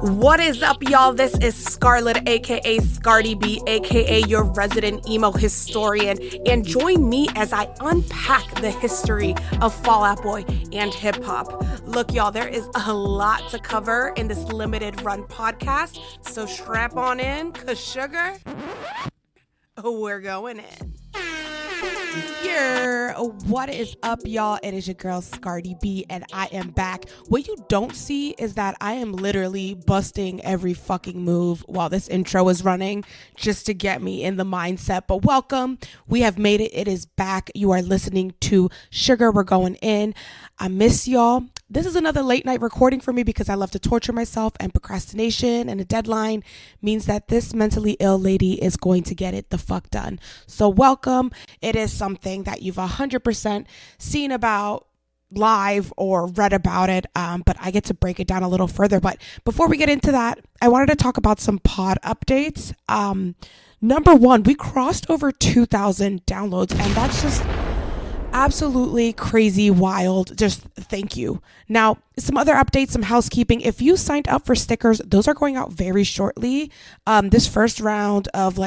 What is up, y'all? This is Scarlett, aka Scardi B, aka your resident emo historian, and join me as I unpack the history of Fall Out Boy and hip hop. Look, y'all, there is a lot to cover in this limited run podcast, so strap on in, cause sugar, we're going in. What is up, y'all? It is your girl Scardi B, and I am back. What you don't see is that I am literally busting every fucking move while this intro is running just to get me in the mindset. But welcome, we have made it. It is back. You are listening to Sugar, We're Going In. I miss y'all. This is another late night recording for me because I love to torture myself, and procrastination and a deadline means that this mentally ill lady is going to get it the fuck done. So welcome. It is something that you've 100% seen about live or read about it, but I get to break it down a little further. But before we get into that, I wanted to talk about some pod updates. Number one, we crossed over 2,000 downloads, and that's just absolutely crazy, wild. Just thank you. Now, some other updates, some housekeeping. If you signed up for stickers, those are going out very shortly. This first round of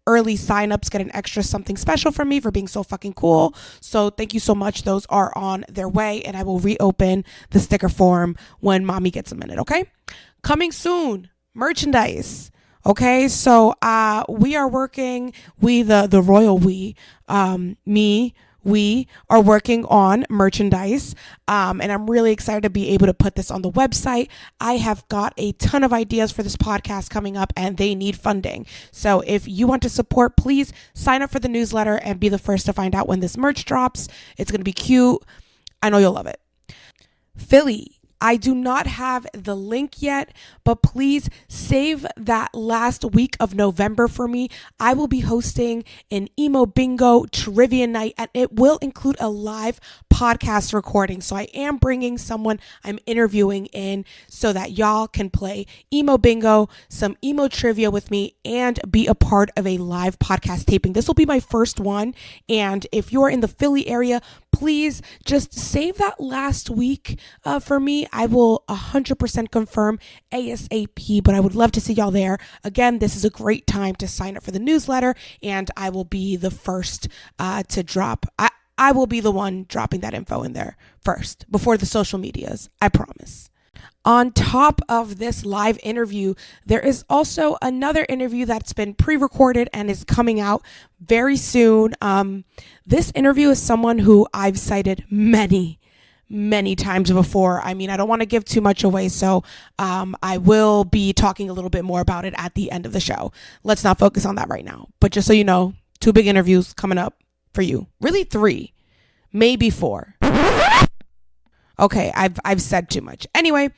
early signups get an extra something special from me for being so fucking cool. So thank you so much. Those are on their way, and I will reopen the sticker form when mommy gets a minute. Okay. Coming soon, merchandise. Okay, so we are working. The royal we are working on merchandise, and I'm really excited to be able to put this on the website. I have got a ton of ideas for this podcast coming up, and they need funding. So if you want to support, please sign up for the newsletter and be the first to find out when this merch drops. It's going to be cute. I know you'll love it. Philly. I do not have the link yet, but please save that last week of November for me. I will be hosting an emo bingo trivia night, and it will include a live podcast recording. So I am bringing someone I'm interviewing in so that y'all can play emo bingo, some emo trivia with me, and be a part of a live podcast taping. This will be my first one. And if you're in the Philly area, please just save that last week for me. I will 100% confirm ASAP, but I would love to see y'all there. Again, this is a great time to sign up for the newsletter, and I will be the first to drop. I will be the one dropping that info in there first before the social medias. I promise. On top of this live interview, there is also another interview that's been pre-recorded and is coming out very soon. This interview is someone who I've cited many times before. I mean, I don't want to give too much away, so I will be talking a little bit more about it at the end of the show. Let's not focus on that right now. But just so you know, 2 big interviews coming up for you. Really 3, maybe 4. Okay, I've said too much. Anyway,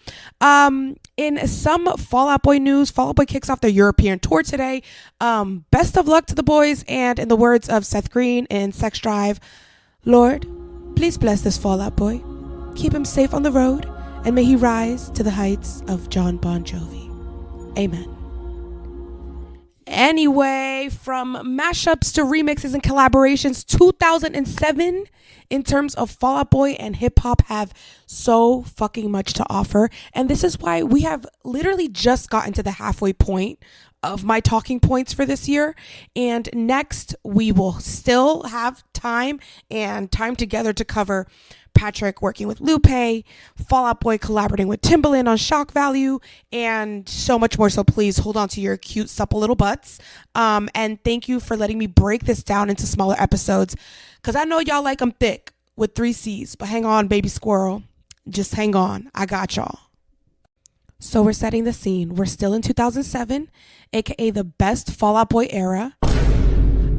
in some Fall Out Boy news, Fall Out Boy kicks off their European tour today. Best of luck to the boys, and in the words of Seth Green in Sex Drive, Lord, please bless this Fall Out Boy. Keep him safe on the road, and may he rise to the heights of John Bon Jovi. Amen. Anyway, from mashups to remixes and collaborations, 2007 in terms of Fall Out Boy and hip hop have so fucking much to offer. And this is why we have literally just gotten to the halfway point of my talking points for this year. And next, we will still have time together to cover Patrick working with Lupe, Fall Out Boy collaborating with Timbaland on Shock Value, and so much more. So please hold on to your cute, supple little butts. And thank you for letting me break this down into smaller episodes, because I know y'all like them thick with 3 C's. But hang on, baby squirrel. Just hang on. I got y'all. So we're setting the scene. We're still in 2007, aka the best Fall Out Boy era.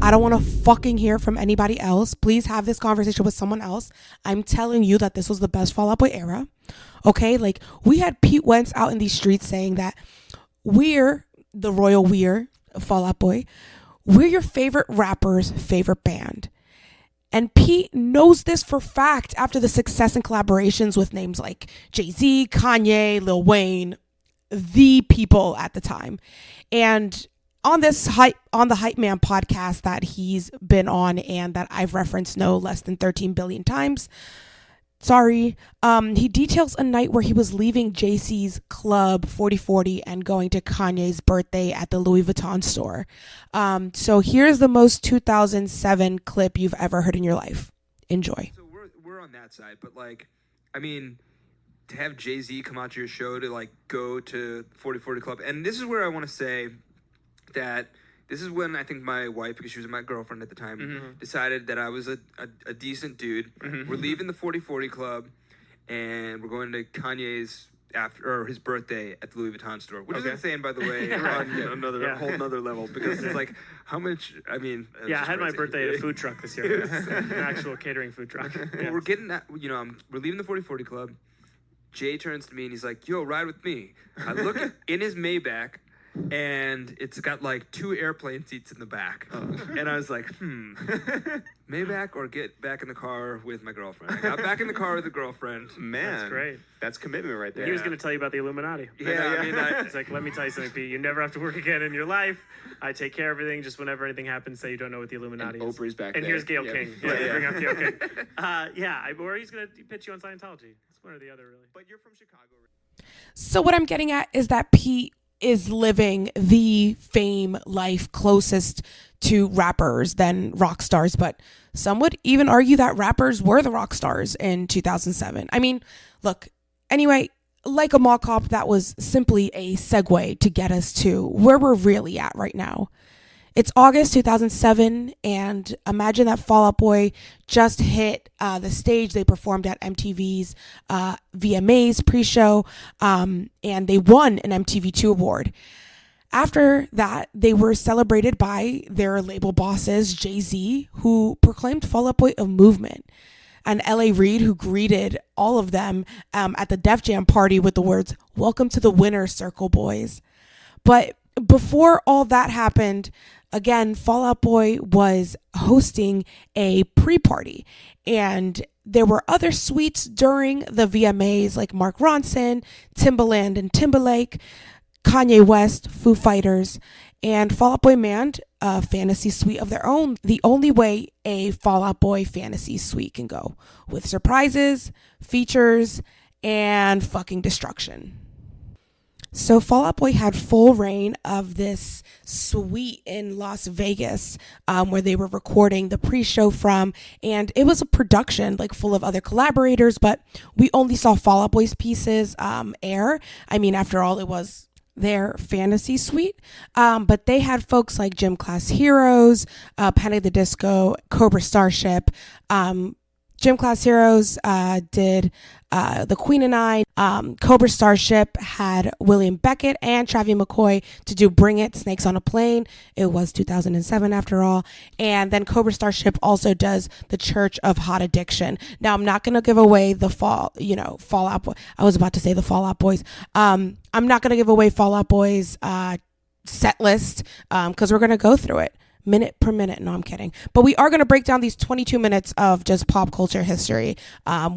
I don't want to fucking hear from anybody else. Please have this conversation with someone else. I'm telling you that this was the best Fall Out Boy era. Okay, we had Pete Wentz out in these streets saying that we're the royal Fall Out Boy. We're your favorite rapper's favorite band. And Pete knows this for fact after the success and collaborations with names like Jay-Z, Kanye, Lil Wayne, the people at the time. And on the Hype Man podcast that he's been on and that I've referenced no less than 13 billion times, Sorry. He details a night where he was leaving JC's club 4040 and going to Kanye's birthday at the Louis Vuitton store. So here's the most 2007 clip you've ever heard in your life. Enjoy. So we're on that side, but like, I mean, to have Jay-Z come out to your show to like go to 4040 Club, and this is where I want to say that this is when I think my wife, because she was my girlfriend at the time, decided that I was a decent dude. We're leaving the 4040 Club, and we're going to Kanye's his birthday at the Louis Vuitton store, which is insane, by the way, on whole another level, because it's like, how much, I mean... Yeah, I had my birthday at a food truck this year, an actual catering food truck. Yeah. We're getting that, we're leaving the 4040 Club. Jay turns to me and he's like, yo, ride with me. I look in his Maybach, and it's got like 2 airplane seats in the back. And I was like, Maybach or get back in the car with my girlfriend. I got back in the car with the girlfriend. Man, that's great. That's commitment right there. He was going to tell you about the Illuminati. Yeah, I mean, it's like, let me tell you something, Pete. You never have to work again in your life. I take care of everything. Just whenever anything happens, say you don't know what the Illuminati is. Oprah's back and there. Here's Gayle King. Bring up Gayle King. Or he's going to pitch you on Scientology. It's one or the other, really. But you're from Chicago. So what I'm getting at is that Pete is living the fame life closest to rappers than rock stars, but some would even argue that rappers were the rock stars in 2007. I mean, look, anyway, like a mall cop, that was simply a segue to get us to where we're really at right now. It's August 2007, and imagine that Fall Out Boy just hit the stage. They performed at MTV's VMA's pre-show, and they won an MTV2 award. After that, they were celebrated by their label bosses, Jay-Z, who proclaimed Fall Out Boy a movement, and L.A. Reid, who greeted all of them at the Def Jam party with the words, "Welcome to the winner's circle, boys." But before all that happened, again, Fall Out Boy was hosting a pre-party, and there were other suites during the VMAs like Mark Ronson, Timbaland and Timberlake, Kanye West, Foo Fighters, and Fall Out Boy manned a fantasy suite of their own, the only way a Fall Out Boy fantasy suite can go, with surprises, features, and fucking destruction. So Fall Out Boy had full reign of this suite in Las Vegas where they were recording the pre-show from, and it was a production like full of other collaborators, but we only saw Fall Out Boy's pieces air. I mean, after all, it was their fantasy suite, but they had folks like Gym Class Heroes, Panic! At the Disco, Cobra Starship. Gym Class Heroes did The Queen and I. Cobra Starship had William Beckett and Travie McCoy to do Bring It, Snakes on a Plane. It was 2007 after all. And then Cobra Starship also does The Church of Hot Addiction. Now, I'm not going to give away the Fall Out Boy. I was about to say the Fall Out Boys. I'm not going to give away Fall Out Boys set list because we're going to go through it minute per minute. No, I'm kidding. But we are going to break down these 22 minutes of just pop culture history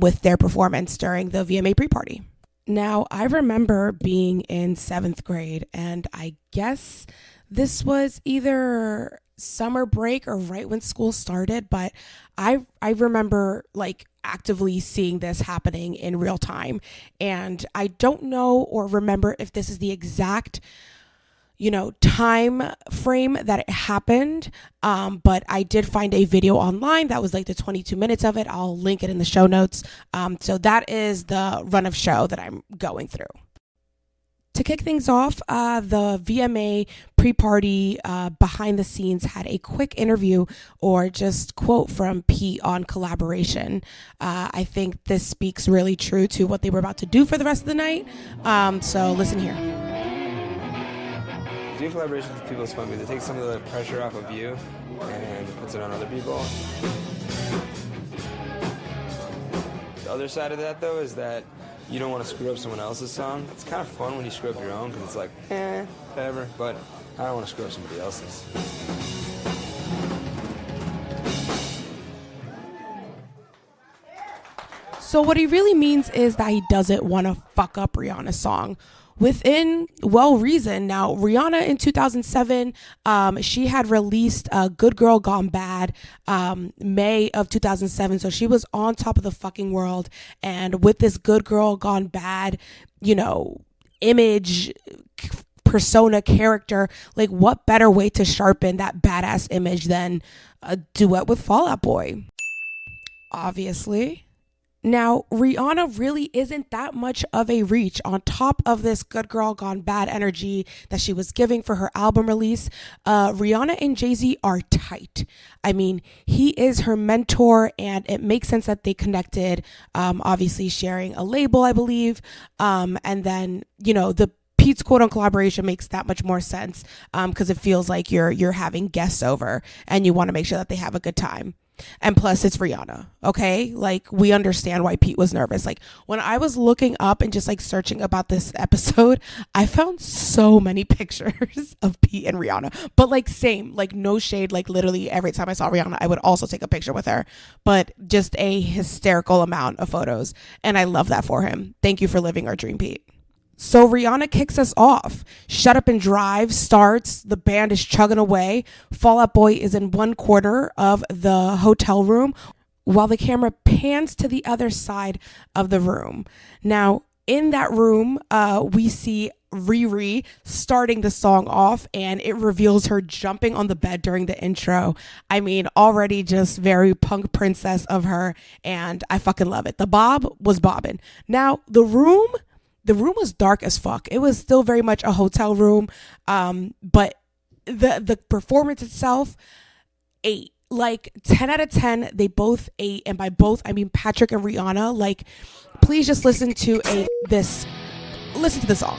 with their performance during the VMA pre-party. Now, I remember being in 7th grade, and I guess this was either summer break or right when school started, but I remember like actively seeing this happening in real time. And I don't know or remember if this is the exact time frame that it happened. But I did find a video online that was like the 22 minutes of it. I'll link it in the show notes. So that is the run of show that I'm going through. To kick things off, the VMA pre-party behind the scenes had a quick interview or just quote from Pete on collaboration. I think this speaks really true to what they were about to do for the rest of the night. So listen here. Doing collaborations with people is fun because it takes some of the pressure off of you and puts it on other people. The other side of that, though, is that you don't want to screw up someone else's song. It's kind of fun when you screw up your own because it's like, whatever, but I don't want to screw up somebody else's. So what he really means is that he doesn't want to fuck up Rihanna's song, within reason. Now, Rihanna in 2007, she had released Good Girl Gone Bad, May of 2007. So she was on top of the fucking world. And with this Good Girl Gone Bad, image, persona, character, like what better way to sharpen that badass image than a duet with Fall Out Boy? Obviously. Now, Rihanna really isn't that much of a reach. On top of this Good Girl Gone Bad energy that she was giving for her album release, Rihanna and Jay-Z are tight. I mean, he is her mentor, and it makes sense that they connected, obviously sharing a label, I believe. And then, the Pete's quote on collaboration makes that much more sense because it feels like you're having guests over and you want to make sure that they have a good time. And plus, it's Rihanna, okay? Like, we understand why Pete was nervous. Like, when I was looking up and just, like, searching about this episode, I found so many pictures of Pete and Rihanna. But, like, same. Like, no shade. Like, literally every time I saw Rihanna, I would also take a picture with her. But just a hysterical amount of photos. And I love that for him. Thank you for living our dream, Pete. So Rihanna kicks us off. Shut Up and Drive starts. The band is chugging away. Fall Out Boy is in one corner of the hotel room while the camera pans to the other side of the room. Now, in that room, we see Riri starting the song off, and it reveals her jumping on the bed during the intro. I mean, already just very punk princess of her, and I fucking love it. The bob was bobbing. Now, the room was dark as fuck. It was still very much a hotel room, but the performance itself, 8. Like 10 out of 10, they both 8. And by both, I mean Patrick and Rihanna. Like, please just listen to the song.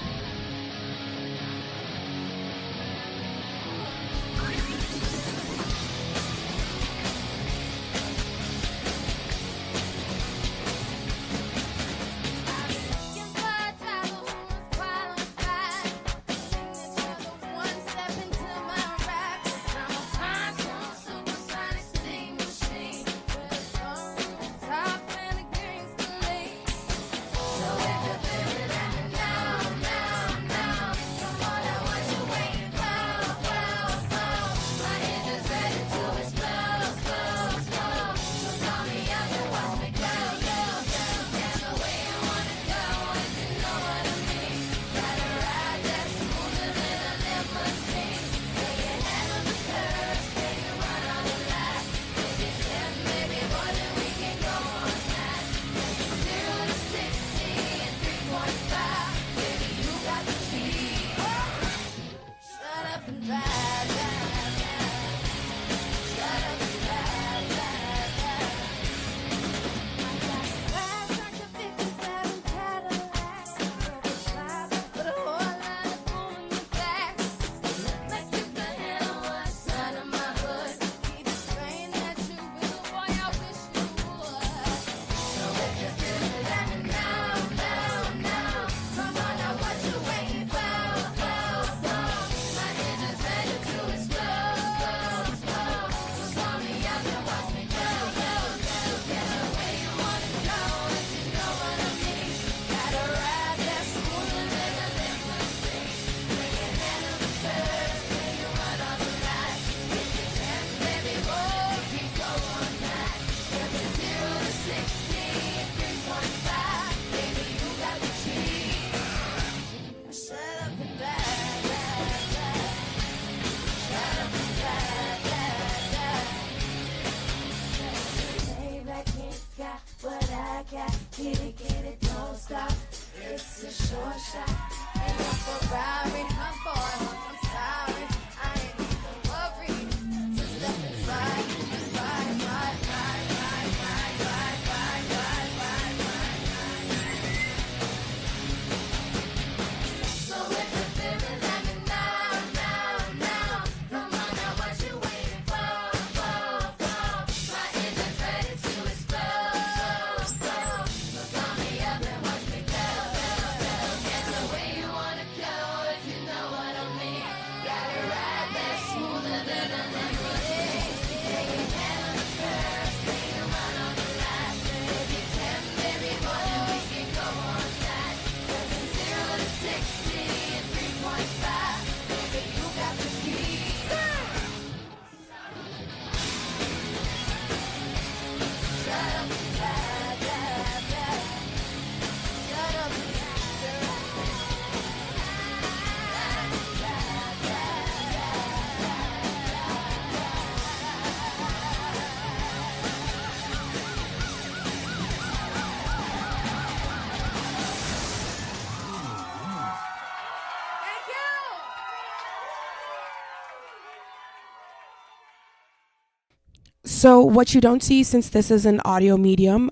So what you don't see, since this is an audio medium,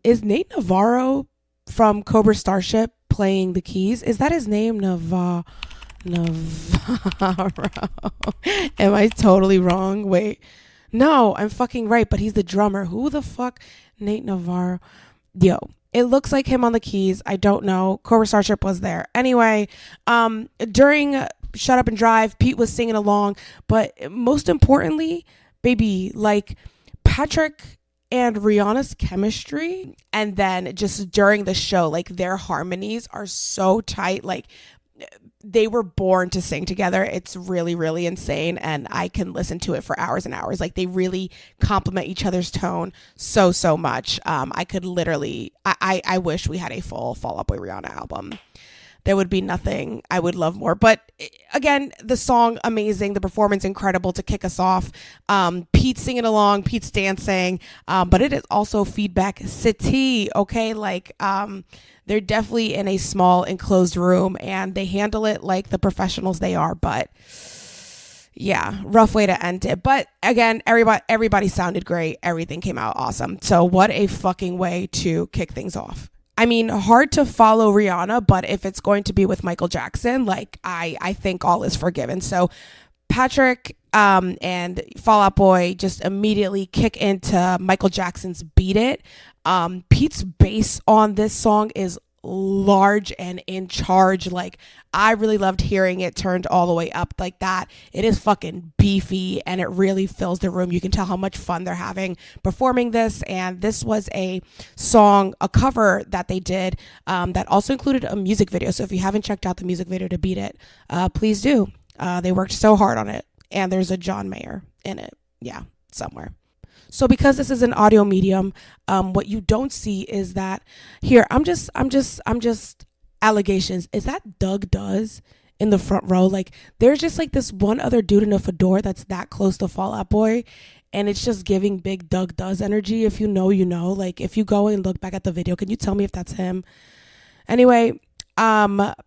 is Nate Navarro from Cobra Starship playing the keys. Is that his name? Navarro. Am I totally wrong? Wait. No, I'm fucking right, but he's the drummer. Who the fuck? Nate Navarro. Yo, it looks like him on the keys. I don't know. Cobra Starship was there. Anyway, during Shut Up and Drive, Pete was singing along, but most importantly, baby, like Patrick and Rihanna's chemistry, and then just during the show, like their harmonies are so tight. Like they were born to sing together. It's really, really insane, and I can listen to it for hours and hours. Like they really complement each other's tone so much. I could literally, I wish we had a full Fall Out Boy Rihanna album. There would be nothing I would love more. But again, the song, amazing. The performance, incredible to kick us off. Pete's singing along, Pete's dancing. But it is also Feedback City, okay? Like, they're definitely in a small enclosed room and they handle it like the professionals they are. But yeah, rough way to end it. But again, everybody sounded great. Everything came out awesome. So what a fucking way to kick things off. I mean, hard to follow Rihanna, but if it's going to be with Michael Jackson, like I think all is forgiven. So Patrick and Fall Out Boy just immediately kick into Michael Jackson's Beat It. Pete's bass on this song is large and in charge. Like I really loved hearing it turned all the way up like that. It is fucking beefy and it really fills the room. You can tell how much fun they're having performing this. And this was a song, a cover that they did that also included a music video. So if you haven't checked out the music video to Beat It, please do. They worked so hard on it. And there's a John Mayer in it. Yeah, somewhere. So because this is an audio medium, what you don't see is that here, I'm just allegations. Is that Doug Does in the front row? Like there's just like this one other dude in a fedora that's that close to Fall Out Boy. And it's just giving big Doug Does energy. If you know, you know, like if you go and look back at the video, can you tell me if that's him? Anyway,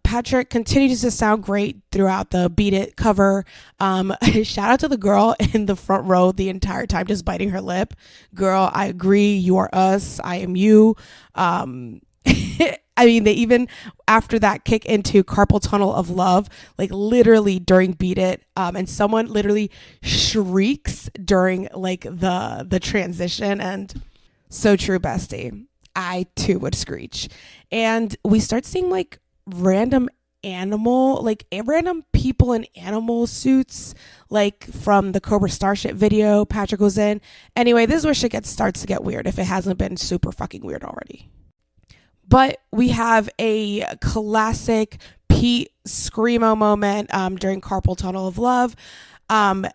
Patrick continues to sound great throughout the Beat It cover. Shout out to the girl in the front row the entire time, just biting her lip. Girl, I agree. You are us. I am you. I mean, they even, after that, kick into Carpal Tunnel of Love, like literally during Beat It. And someone literally shrieks during like the transition, and so true, bestie. I too would screech. And we start seeing like random people in animal suits, like from the Cobra Starship video Patrick was in. Anyway, this is where shit starts to get weird if it hasn't been super fucking weird already. But we have a classic Pete screamo moment during Carpal Tunnel of Love.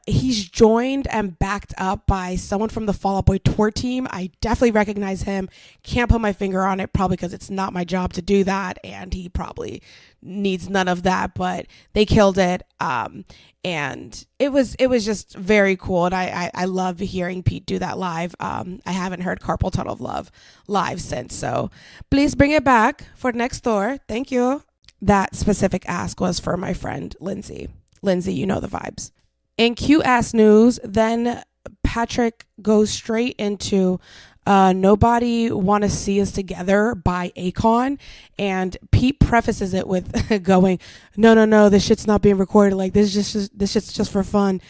He's joined and backed up by someone from the Fall Out Boy tour team. I definitely recognize him. Can't put my finger on it, probably because it's not my job to do that, and he probably needs none of that, but they killed it. And it was just very cool, and I love hearing Pete do that live. I haven't heard Carpal Tunnel of Love live since, so please bring it back for next tour. Thank you. That specific ask was for my friend Lindsay. Lindsay, you know the vibes. In cute ass news, then Patrick goes straight into Nobody Want to See Us Together by Akon, and Pete prefaces it with going, no, this shit's not being recorded, like this shit's just for fun.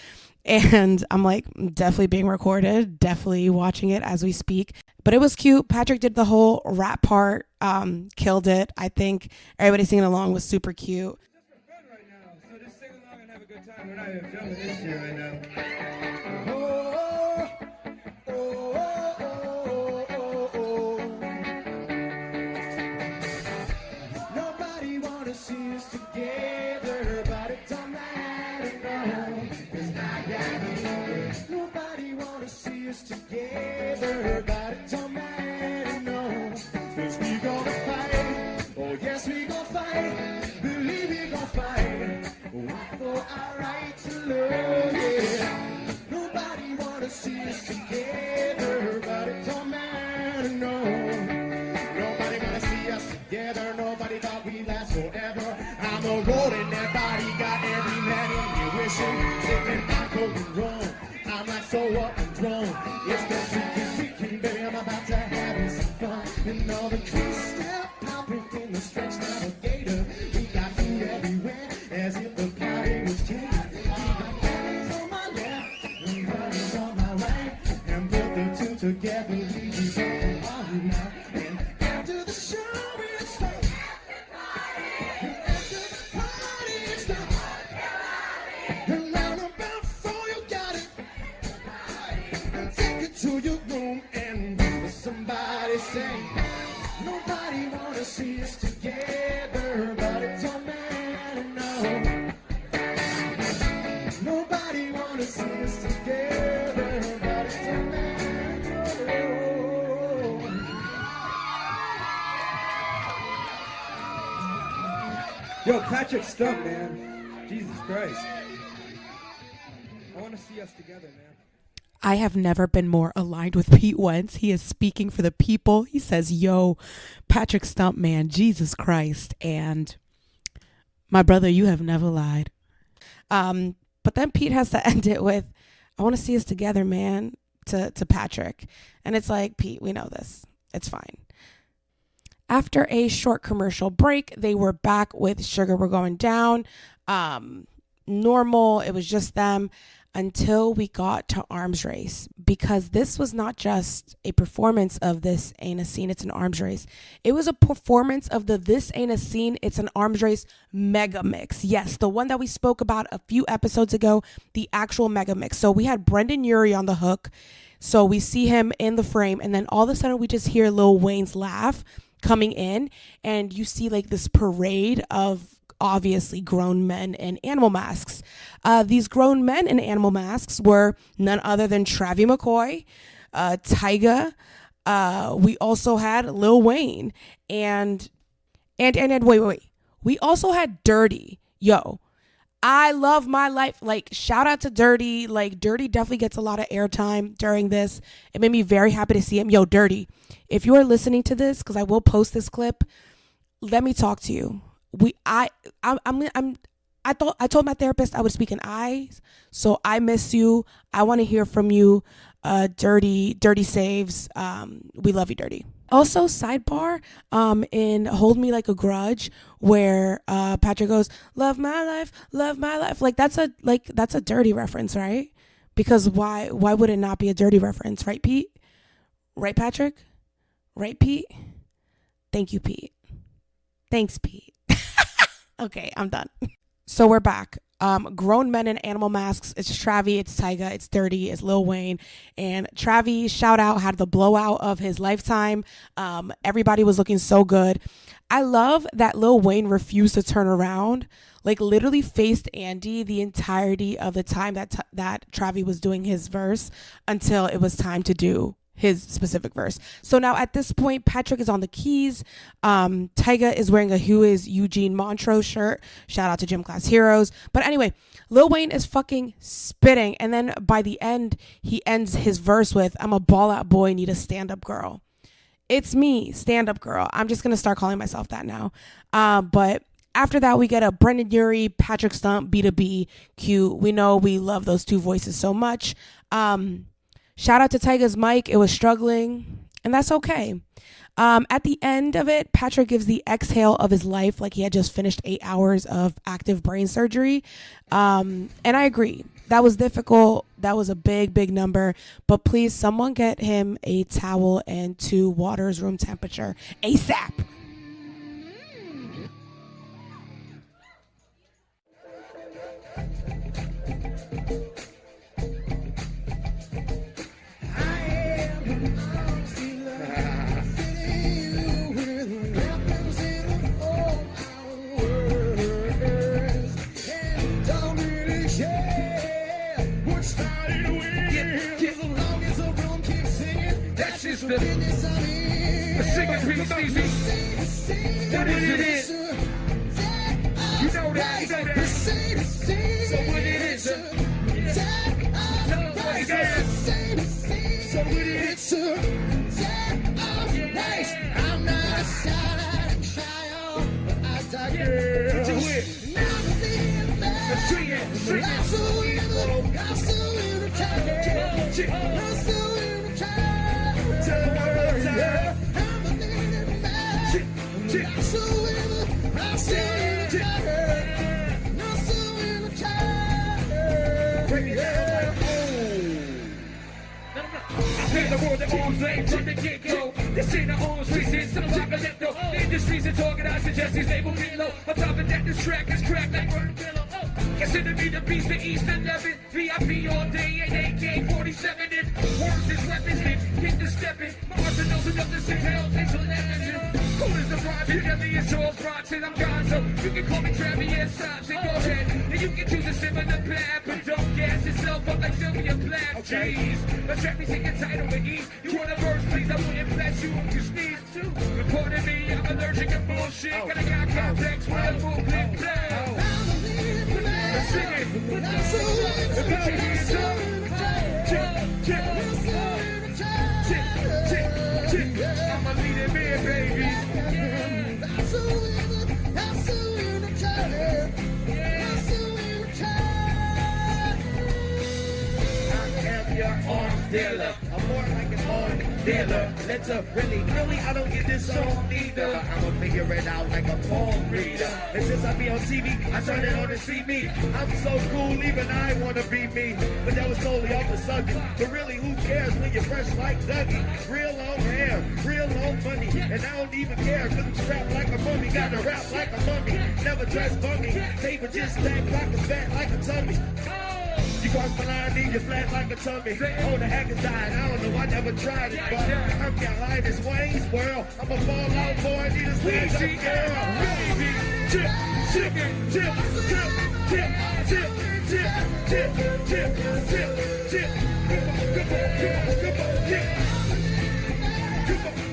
And I'm like, definitely being recorded, definitely watching it as we speak. But it was cute. Patrick did the whole rap part, killed it. I think everybody singing along was super cute. We're not even filming this shit right now. Nobody wanna see us together, but it don't matter, no. It's not that easy. Nobody wanna see us together, but it don't matter, no. 'Cause we gonna fight. Oh yes, we gonna fight. Believe we gonna fight. For our right to love, yeah. Nobody wanna see us together, but it don't matter, no. Nobody wanna see us together, nobody thought we'd last forever. I'm a rolling that body, got every man in me wishing, sipping alcohol and rum. I'm like so up and drunk. It's Yo, Patrick Stump, man. Jesus Christ. I want to see us together, man. I have never been more aligned with Pete Wentz. He is speaking for the people. He says, yo, Patrick Stump, man, Jesus Christ. And my brother, you have never lied. But then Pete has to end it with, I want to see us together, man, to Patrick. And it's like, Pete, we know this. It's fine. After a short commercial break, they were back with Sugar We're Going Down. Normal. It was just them. Until we got to Arms Race, because this was not just a performance of This Ain't a Scene, It's an Arms Race. It was a performance of the This Ain't a Scene, It's an Arms Race mega mix. Yes, the one that we spoke about a few episodes ago, the actual mega mix. So we had Brendan Urie on the hook. So we see him in the frame, and then all of a sudden we just hear Lil Wayne's laugh coming in, and you see like this parade of obviously grown men in animal masks. These grown men in animal masks were none other than Travie McCoy, Tyga. We also had Lil Wayne and wait. We also had Dirty. Yo, I love my life. Like, shout out to Dirty. Like, Dirty definitely gets a lot of airtime during this. It made me very happy to see him. Yo, Dirty, if you are listening to this, because I will post this clip, let me talk to you. I told my therapist I would speak in I's, so I miss you. I want to hear from you. Dirty saves. We love you, Dirty. Also, sidebar, in Hold Me Like a Grudge, where Patrick goes, love my life. Like that's a Dirty reference, right? Because why would it not be a Dirty reference, right, Pete? Right, Patrick? Right, Pete? Thank you, Pete. Thanks, Pete. Okay, I'm done. So we're back. Grown men in animal masks. It's Travie, it's Tyga, it's Dirty, it's Lil Wayne. And Travie, shout out, had the blowout of his lifetime. Everybody was looking so good. I love that Lil Wayne refused to turn around. Like, literally faced Andy the entirety of the time that Travie was doing his verse until it was time to do his specific verse. So now at this point, Patrick is on the keys. Tyga is wearing a Who Is Eugene Montrose shirt. Shout out to Gym Class Heroes. But anyway, Lil Wayne is fucking spitting. And then by the end, he ends his verse with, I'm a ball out boy, need a stand up girl. It's me, stand up girl. I'm just going to start calling myself that now. But after that, we get a Brendan Urie, Patrick Stump, B2B cue. We know we love those two voices so much. Shout out to Tyga's mic. It was struggling, and that's okay. At the end of it, Patrick gives the exhale of his life, like he had just finished 8 hours of active brain surgery. And I agree. That was difficult. That was a big number. But please, someone get him a towel and 2 waters room temperature ASAP. The singing piece, easy. What it is? You know that. So what it is? So what it is? I'm not shy, but I talk it. Do it. Sing it. I'm so the world at arm's length from the get-go. This ain't our own streets, it's some like a lefto. The industries is organized, suggest these label get low. On top of that, this track is cracked like burn pillow. Consider me the beast, the East 11. VIP all day, and AK-47. If words is weapons, then get to stepping. My arsenal's enough to save hell, takes 11. Cool as the prize, and deadly as all fronts, and I'm gone, so you can call me Travie and Stops, and go ahead. And you can choose a sim in the path, but don't gas yourself up like Sylvia Plath. Jeez, let's track me taking title with ease. You want a verse, please, I wouldn't bless you on your knees, too. But pardon me, I'm allergic to bullshit, got a guy complex with a movement. dealer. I'm more like an own dealer. Really, I don't get this song either. But I'ma figure it out like a palm reader. And since I be on TV, I turn it on to see me. I'm so cool, even I wanna be me. But that was solely off the subject. But really, who cares when you're fresh like Dougie? Real long hair, real long money. And I don't even care, cause I'm strapped like a mummy. Gotta rap like a mummy, never dress bummy. Paper just stack pockets fat like a tummy. You cross the line, then you flat like a tummy. Oh, the hack is dying, I don't know, I never tried it. But I'm behind this Wayne's world. I'm a fall out boy, I need a stand up girl. Baby, chip, chip, chip, chip, chip, chip, chip, chip, chip, chip, chip. Come on, chip.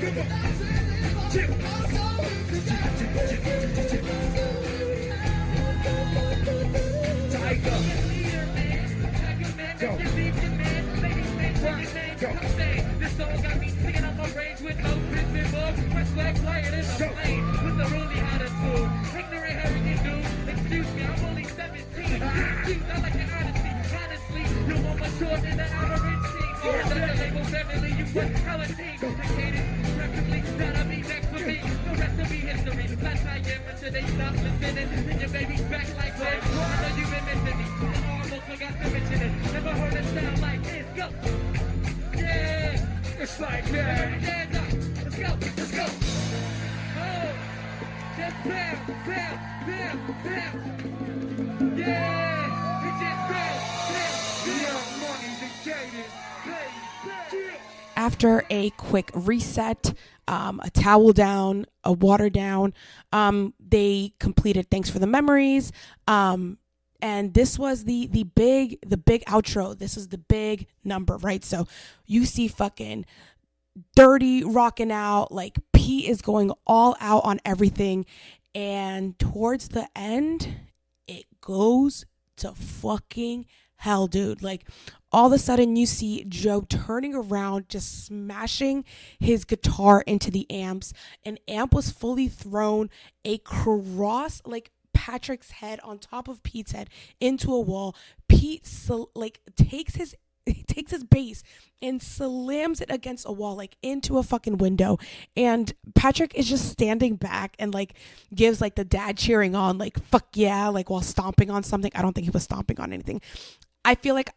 Come on, chip. Tyga. Go. This song got me singing on my range with no prison books. Fresh flag quiet in the plane with the really attitude. Ignorant heritage dude. Excuse me, I'm only 17. I like your honesty. Honestly, you're more mature than the average teen. Or the label family, you put hella team. Complicated, preferably, that'll be next for me. The rest will be history. That's I am until they stop listening. And your baby's back like that. I know you've been missing me. Almost forgot to mention it. Never heard a sound like this. Go. Yeah. It's like that. Stand up. Let's go. Let's go. Oh. Just bam, bam, bam, bam. Yeah. We just bam, bam, bam. Money dictated. After a quick reset, a towel down, a water down, they completed Thanks for the Memories. And this was the big outro. This is the big number, right? So you see fucking Dirty rocking out, like Pete is going all out on everything. And towards the end, it goes to fucking hell, dude. Like all of a sudden you see Joe turning around, just smashing his guitar into the amps. An amp was fully thrown across like Patrick's head on top of Pete's head into a wall. Pete takes his bass and slams it against a wall, like into a fucking window. And Patrick is just standing back and like gives like the dad cheering on, like fuck yeah, like while stomping on something. I don't think he was stomping on anything. I feel like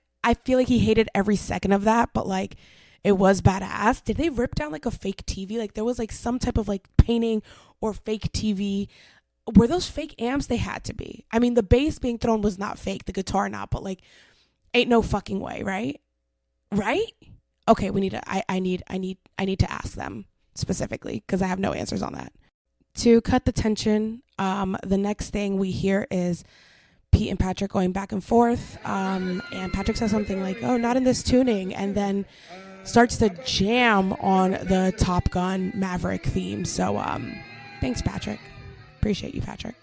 he hated every second of that, but like it was badass. Did they rip down like a fake TV? Like there was like some type of like painting or fake TV. Were those fake amps? They had to be. I mean, the bass being thrown was not fake, the guitar not, but like ain't no fucking way, right? Right? Okay, we need to I need to ask them specifically because I have no answers on that. To cut the tension, the next thing we hear is Pete and Patrick going back and forth, and Patrick says something like, "Oh, not in this tuning," and then starts to jam on the Top Gun Maverick theme. So thanks, Patrick. Appreciate you, Patrick.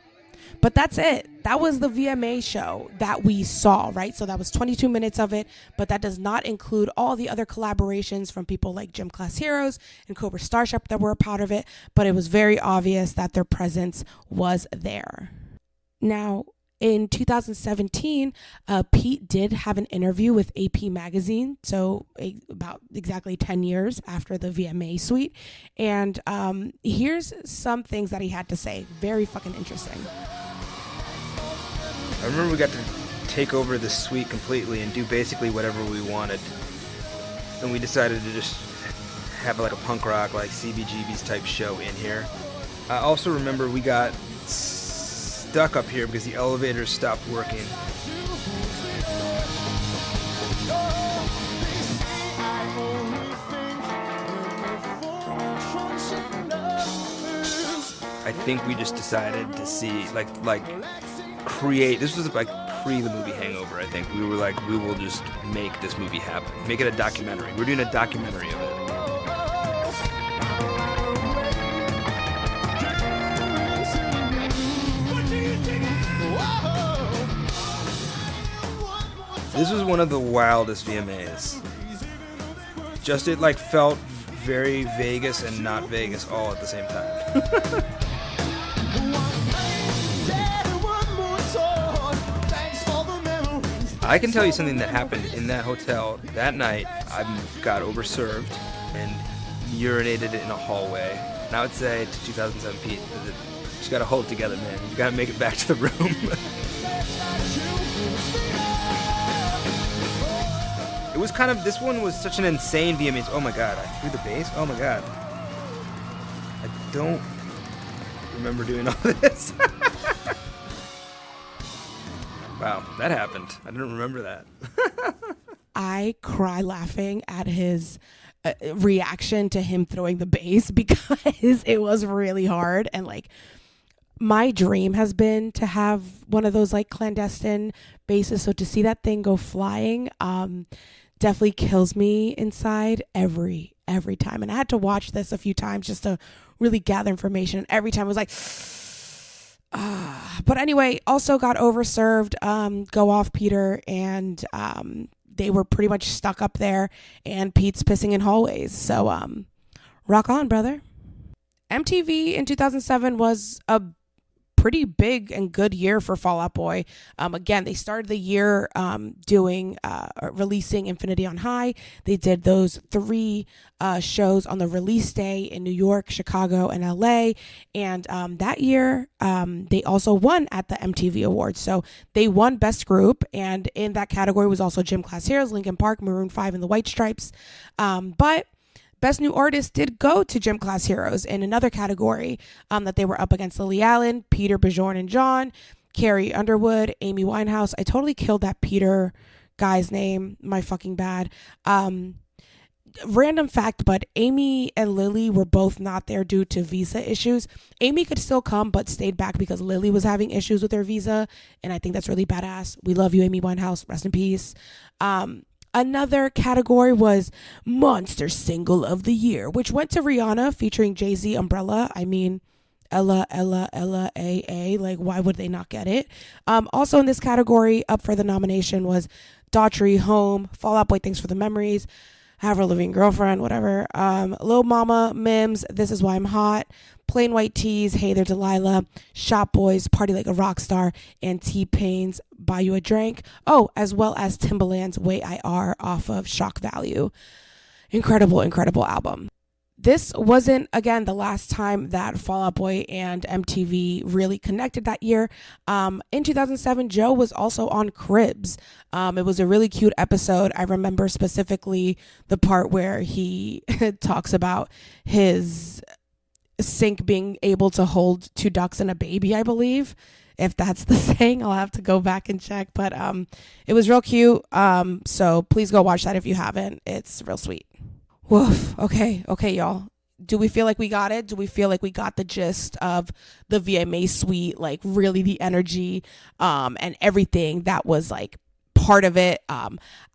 But that's it. That was the VMA show that we saw, right? So that was 22 minutes of it, but that does not include all the other collaborations from people like Gym Class Heroes and Cobra Starship that were a part of it, but it was very obvious that their presence was there. Now, in 2017, Pete did have an interview with AP Magazine, so about exactly 10 years after the VMA suite. And here's some things that he had to say. Very fucking interesting. I remember we got to take over the suite completely and do basically whatever we wanted. And we decided to just have like a punk rock, like CBGB's type show in here. I also remember we got stuck up here because the elevators stopped working. I think we just decided to see, like create, this was like pre the movie Hangover, I think. We were like, we will just make this movie happen. Make it a documentary. We're doing a documentary of it. This was one of the wildest VMAs. Just it like felt very Vegas and not Vegas all at the same time. I can tell you something that happened in that hotel that night. I got overserved and urinated in a hallway. And I would say to 2007 Pete, you just gotta hold it together, man. You gotta make it back to the room. It was kind of, this one was such an insane VMA. Oh my god, I threw the bass? Oh my god. I don't remember doing all this. Wow, that happened. I didn't remember that. I cry laughing at his reaction to him throwing the bass because it was really hard. And like, my dream has been to have one of those like clandestine basses. So to see that thing go flying, definitely kills me inside every time. And I had to watch this a few times just to really gather information. And every time I was like, but anyway, also got overserved, go off Peter, and they were pretty much stuck up there, and Pete's pissing in hallways. So rock on, brother. MTV in 2007 was a pretty big and good year for Fall Out Boy. Again, they started the year releasing Infinity on High. They did those 3 shows on the release day in New York, Chicago, and LA. And that year, they also won at the MTV Awards. So they won Best Group, and in that category was also Gym Class Heroes, Linkin Park, Maroon 5, and the White Stripes. But Best New Artist did go to Gym Class Heroes in another category that they were up against Lily Allen, Peter, Bjorn and John, Carrie Underwood, Amy Winehouse. I totally killed that Peter guy's name. My fucking bad. Random fact, but Amy and Lily were both not there due to visa issues. Amy could still come, but stayed back because Lily was having issues with her visa. And I think that's really badass. We love you, Amy Winehouse. Rest in peace. Another category was Monster Single of the Year, which went to Rihanna featuring Jay-Z, Umbrella. I mean, Ella, A. Like, why would they not get it? Also in this category, up for the nomination was Daughtry, Home, Fall Out Boy, Thanks for the Memories, Have a Living Girlfriend, whatever. Lil Mama, Mims, This Is Why I'm Hot, Plain White Tees, Hey There Delilah, Shop Boys, Party Like a Rock Star, and T-Pain's Buy You a Drink. Oh, as well as Timbaland's Way I Are off of Shock Value. Incredible album. This wasn't, again, the last time that Fall Out Boy and MTV really connected that year. In 2007, Joe was also on Cribs. It was a really cute episode. I remember specifically the part where he talks about his sink being able to hold 2 ducks and a baby, I believe. If that's the saying, I'll have to go back and check. But it was real cute. So please go watch that if you haven't. It's real sweet. Woof. Okay, y'all. Do we feel like we got it? Do we feel like we got the gist of the VMA suite? Like really the energy and everything that was like part of it.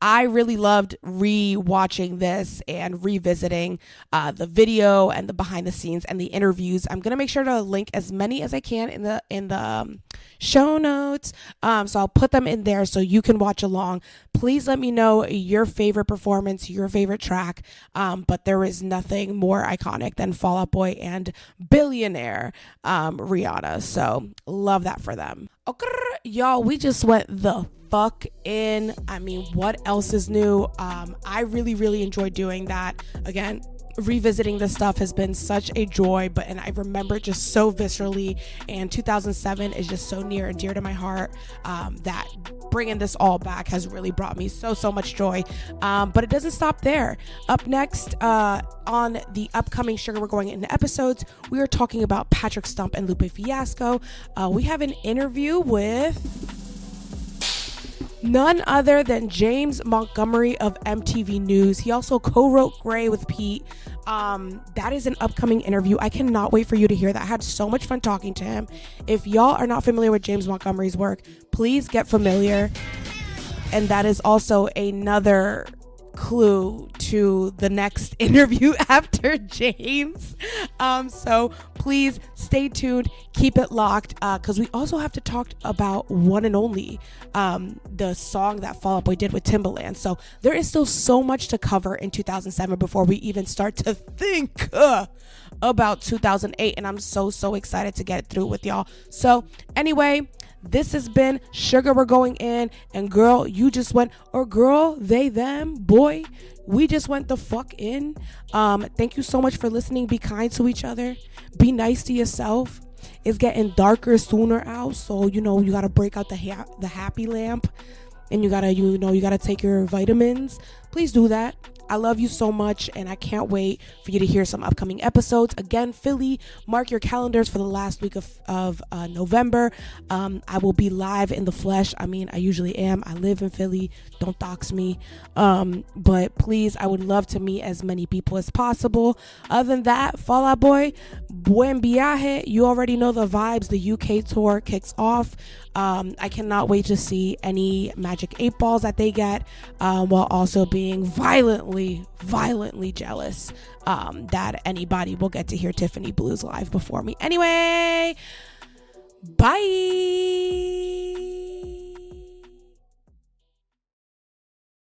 I really loved re-watching this and revisiting the video and the behind the scenes and the interviews. I'm gonna make sure to link as many as I can in the show notes. So I'll put them in there so you can watch along. Please let me know your favorite performance, your favorite track. But there is nothing more iconic than Fall Out Boy and billionaire Rihanna. So love that for them. Okay, y'all, we just went the fuck in. I mean, what else is new? I really enjoyed doing that. Again, revisiting this stuff has been such a joy, and I remember it just so viscerally, and 2007 is just so near and dear to my heart, that bringing this all back has really brought me so much joy. But it doesn't stop there. Up next, on the upcoming Sugar We're Going into episodes, we are talking about Patrick Stump and Lupe Fiasco. We have an interview with none other than James Montgomery of MTV News. He also co-wrote Gray with Pete. That is an upcoming interview. I cannot wait for you to hear that. I had so much fun talking to him. If y'all are not familiar with James Montgomery's work, please get familiar. And that is also another clue to the next interview after James. So please stay tuned, keep it locked, because we also have to talk about One and Only, the song that Fall Out Boy did with Timbaland. So there is still so much to cover in 2007 before we even start to think about 2008, and I'm so excited to get through with y'all. So anyway, This has been Sugar We're Going In, and girl, you just went, or girl, they, them, boy, we just went the fuck in. Thank you so much for listening. Be kind to each other. Be nice to yourself. It's getting darker sooner out, so you gotta break out the happy lamp, and you gotta take your vitamins. Please do that. I love you so much, and I can't wait for you to hear some upcoming episodes. Again, Philly, mark your calendars for the last week of November. I will be live in the flesh. I mean, I usually am. I live in Philly. Don't dox me. But please, I would love to meet as many people as possible. Other than that, Fall Out Boy, buen viaje. You already know the vibes. The UK tour kicks off. I cannot wait to see any Magic 8 Balls that they get, while also being violently jealous that anybody will get to hear Tiffany Blues live before me. Anyway, bye.